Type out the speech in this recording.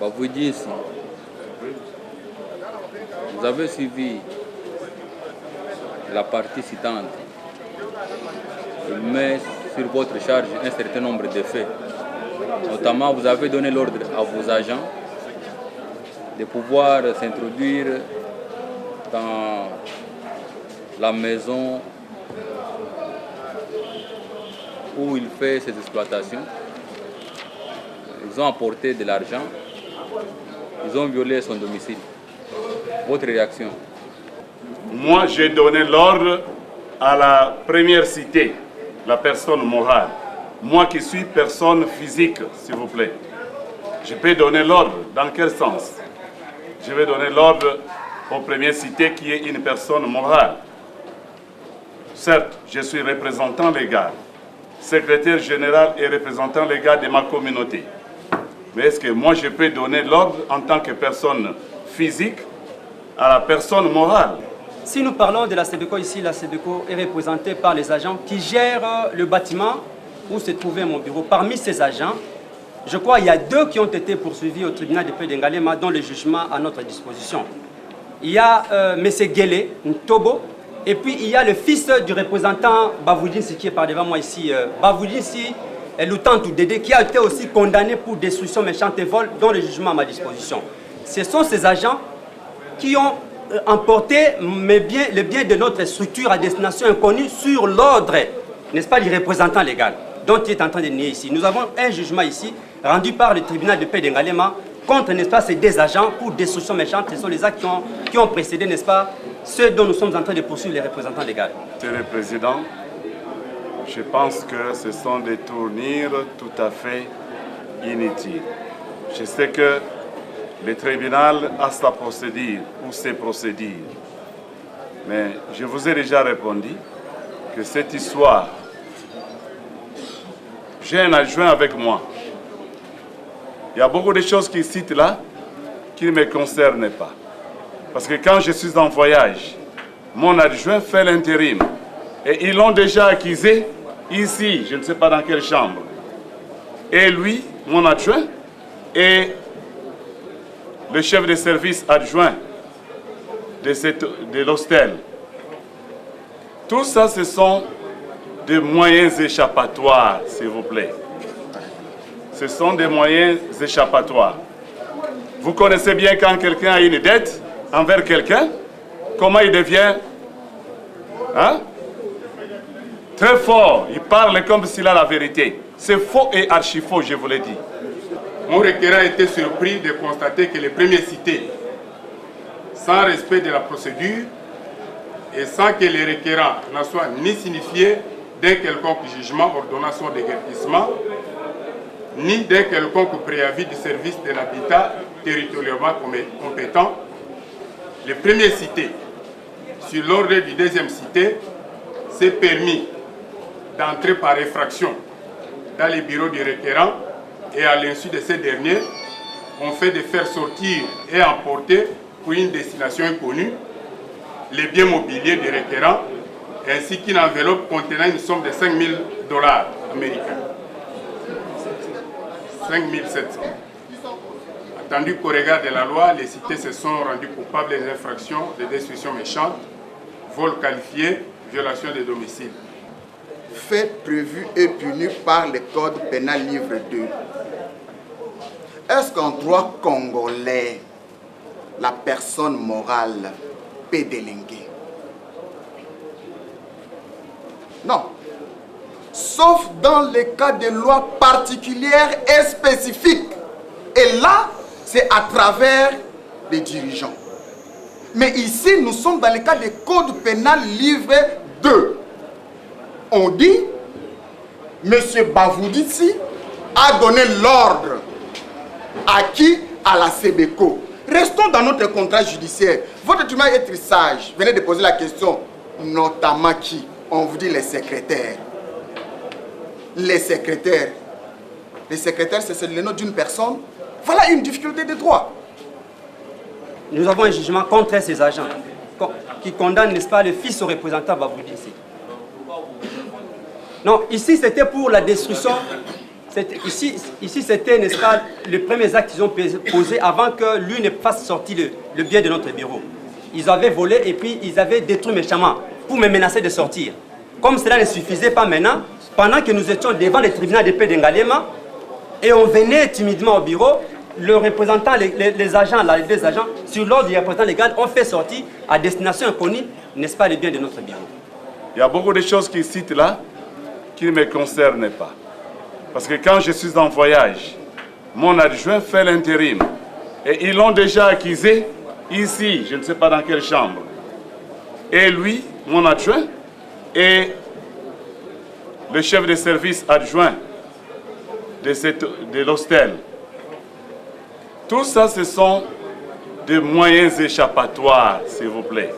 vous dire ici, vous avez suivi la partie citante. Il met sur votre charge un certain nombre de faits. Notamment, vous avez donné l'ordre à vos agents de pouvoir s'introduire dans la maison où il fait ses exploitations. Ils ont apporté de l'argent, ils ont violé son domicile. Votre réaction? Moi, j'ai donné l'ordre à la première cité, la personne morale. Moi qui suis personne physique, s'il vous plaît. Je peux donner l'ordre. Dans quel sens? Je vais donner l'ordre aux premières cités qui est une personne morale. Certes, je suis représentant légal, secrétaire général et représentant légal de ma communauté. Mais est-ce que moi je peux donner l'ordre en tant que personne physique à la personne morale? Si nous parlons de la SEBECO ici, la SEBECO est représentée par les agents qui gèrent le bâtiment où se trouvait mon bureau. Parmi ces agents, je crois qu'il y a 2 qui ont été poursuivis au tribunal de paix d'Ngalema dont le jugement à notre disposition. Il y a M. Guélé, Ntobo, et puis il y a le fils du représentant Bavoudinsi qui est par devant moi ici. Bavoudinsi et Loutantou Dédé qui a été aussi condamné pour destruction méchante et vol dont le jugement à ma disposition. Ce sont ces agents qui ont emporté les biens de notre structure à destination inconnue sur l'ordre, n'est-ce pas, du représentant légal dont il est en train de nier ici. Nous avons un jugement ici rendu par le tribunal de paix d'Ngalema contre, n'est-ce pas, ces 2 agents pour destruction méchante. Ce sont les actes qui ont précédé, n'est-ce pas, ceux dont nous sommes en train de poursuivre les représentants légaux. Monsieur le Président, je pense que ce sont des tournures tout à fait inutiles. Je sais que le tribunal a sa procédure ou ses procédures. Mais je vous ai déjà répondu que cette histoire, j'ai un adjoint avec moi. Il y a beaucoup de choses qui citent là qui ne me concernent pas. Parce que quand je suis en voyage, mon adjoint fait l'intérim. Et ils l'ont déjà accusé ici, je ne sais pas dans quelle chambre. Et lui, mon adjoint, est le chef de service adjoint de l'hostel. Tout ça, ce sont des moyens échappatoires, s'il vous plaît. Ce sont des moyens échappatoires. Vous connaissez bien quand quelqu'un a une dette envers quelqu'un, comment il devient très fort. Il parle comme s'il a la vérité. C'est faux et archi-faux, je vous l'ai dit. Mon requérant était surpris de constater que les premiers cités, sans respect de la procédure et sans que les requérants n'en soient ni signifiés d'un quelconque jugement ordonnant son déguerpissement, ni d'un quelconque préavis du service de l'habitat territorialement compétent, les premiers cités, sur l'ordre du 2e cité, s'est permis d'entrer par effraction dans les bureaux du requérant et à l'insu de ces derniers, on fait de faire sortir et emporter pour une destination inconnue les biens mobiliers du requérant ainsi qu'une enveloppe contenant une somme de 5 000 $ américains. 5 700. Attendu qu'au regard de la loi, les cités se sont rendues coupables des infractions de destruction méchante, vol qualifié, violation de domicile. Fait prévu et puni par le Code pénal livre 2. Est-ce qu'en droit congolais, la personne morale peut délinguer? Non. Sauf dans les cas de lois particulières et spécifiques. Et là, c'est à travers les dirigeants. Mais ici, nous sommes dans le cas du Code pénal livre 2. On dit, M. Bavoudinsi a donné l'ordre. À qui? À la SEBECO. Restons dans notre contrat judiciaire. Votre document est très sage. Venez de poser la question. Notamment qui? On vous dit les secrétaires. Les secrétaires. Les secrétaires, c'est le nom d'une personne. Voilà une difficulté de droit. Nous avons un jugement contre ces agents qui condamnent, n'est-ce pas, le fils au représentant Bavoudinsi. Non, ici c'était pour la destruction Ici c'était, n'est-ce pas, les premiers actes qu'ils ont posés avant que lui ne fasse sortir le bien de notre bureau. Ils avaient volé et puis ils avaient détruit méchamment pour me menacer de sortir. Comme cela ne suffisait pas maintenant, pendant que nous étions devant le tribunal de paix d'Ngalema et on venait timidement au bureau, le représentant, les agents, les deux agents, sur l'ordre du représentant légal, ont fait sortir à destination inconnue, n'est-ce pas, les biens de notre bureau. Il y a beaucoup de choses qu'ils citent là qui ne me concernent pas. Parce que quand je suis en voyage, mon adjoint fait l'intérim. Et ils l'ont déjà accusé ici, je ne sais pas dans quelle chambre. Et lui, mon adjoint, et le chef de service adjoint de l'hostel. Tout ça, ce sont des moyens échappatoires, s'il vous plaît.